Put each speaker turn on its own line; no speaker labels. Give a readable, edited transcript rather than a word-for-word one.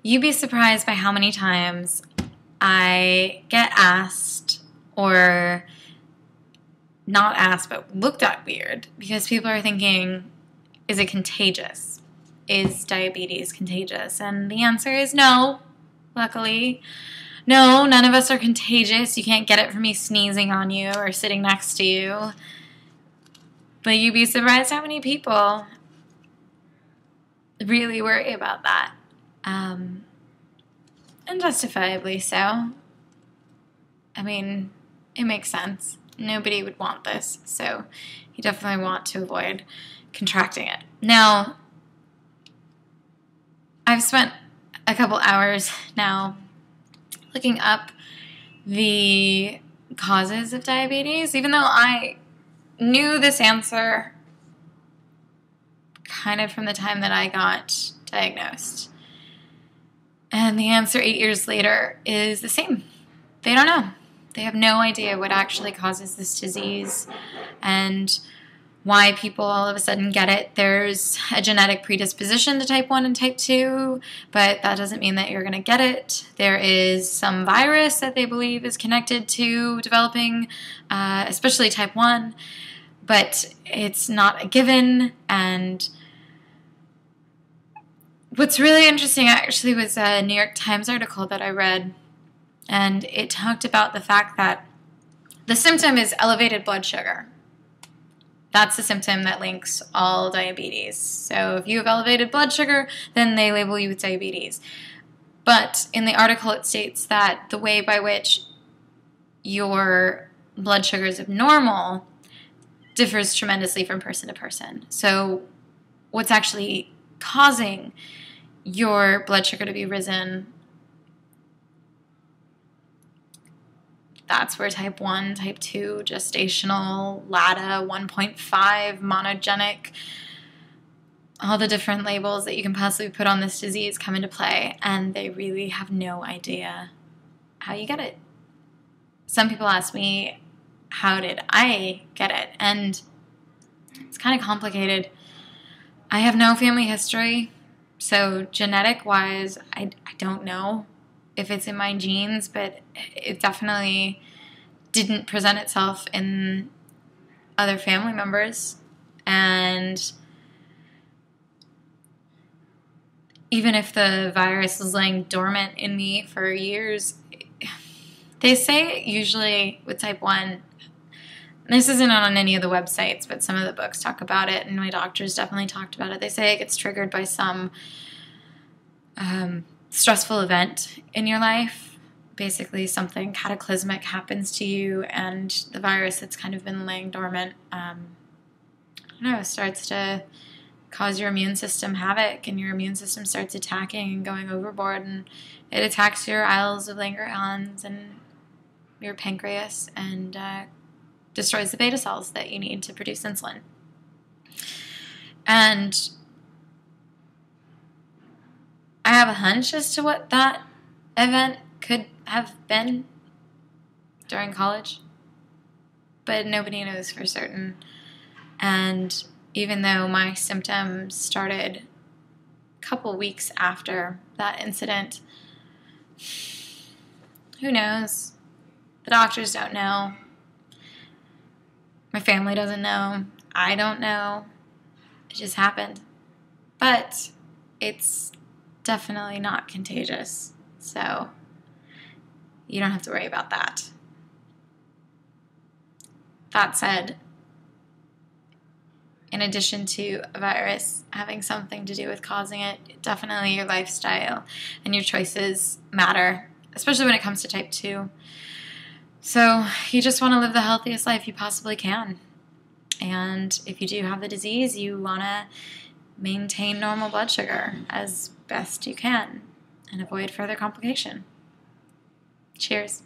You'd be surprised by how many times I get asked, or not asked, but looked at weird, because people are thinking, is it contagious? Is diabetes contagious? And the answer is no, luckily. No, none of us are contagious. You can't get it from me sneezing on you or sitting next to you. But you'd be surprised how many people really worry about that. And justifiably so. I mean, it makes sense. Nobody would want this, so you definitely want to avoid contracting it. Now, I've spent a couple hours now looking up the causes of diabetes, even though I knew this answer kind of from the time that I got diagnosed. And the answer 8 years later is the same. They don't know. They have no idea what actually causes this disease and why people all of a sudden get it. There's a genetic predisposition to type 1 and type 2, but that doesn't mean that you're going to get it. There is some virus that they believe is connected to developing, especially type 1, but it's not a given. And what's really interesting actually was a New York Times article that I read, and it talked about the fact that the symptom is elevated blood sugar. That's the symptom that links all diabetes. So if you have elevated blood sugar, then they label you with diabetes. But in the article it states that the way by which your blood sugar is abnormal differs tremendously from person to person. So what's actually causing your blood sugar to be risen, that's where type 1, type 2, gestational, LADA, 1.5, monogenic, all the different labels that you can possibly put on this disease come into play, and they really have no idea how you get it. Some people ask me, how did I get it? And it's kind of complicated. I have no family history, so genetic-wise, I don't know if it's in my genes, but it definitely didn't present itself in other family members. And even if the virus was laying dormant in me for years, they say usually with type 1, this isn't on any of the websites, but some of the books talk about it, and my doctors definitely talked about it. They say it gets triggered by some stressful event in your life. Basically, something cataclysmic happens to you, and the virus that's kind of been laying dormant, starts to cause your immune system havoc, and your immune system starts attacking and going overboard, and it attacks your isles of Langerhans and your pancreas, and destroys the beta cells that you need to produce insulin. And I have a hunch as to what that event could have been during college, but nobody knows for certain. And even though my symptoms started a couple weeks after that incident, who knows? The doctors don't know. My family doesn't know. I don't know. It just happened. But it's definitely not contagious, so you don't have to worry about that. That said, in addition to a virus having something to do with causing it, definitely your lifestyle and your choices matter, especially when it comes to type 2. So you just want to live the healthiest life you possibly can. And if you do have the disease, you want to maintain normal blood sugar as best you can and avoid further complication. Cheers.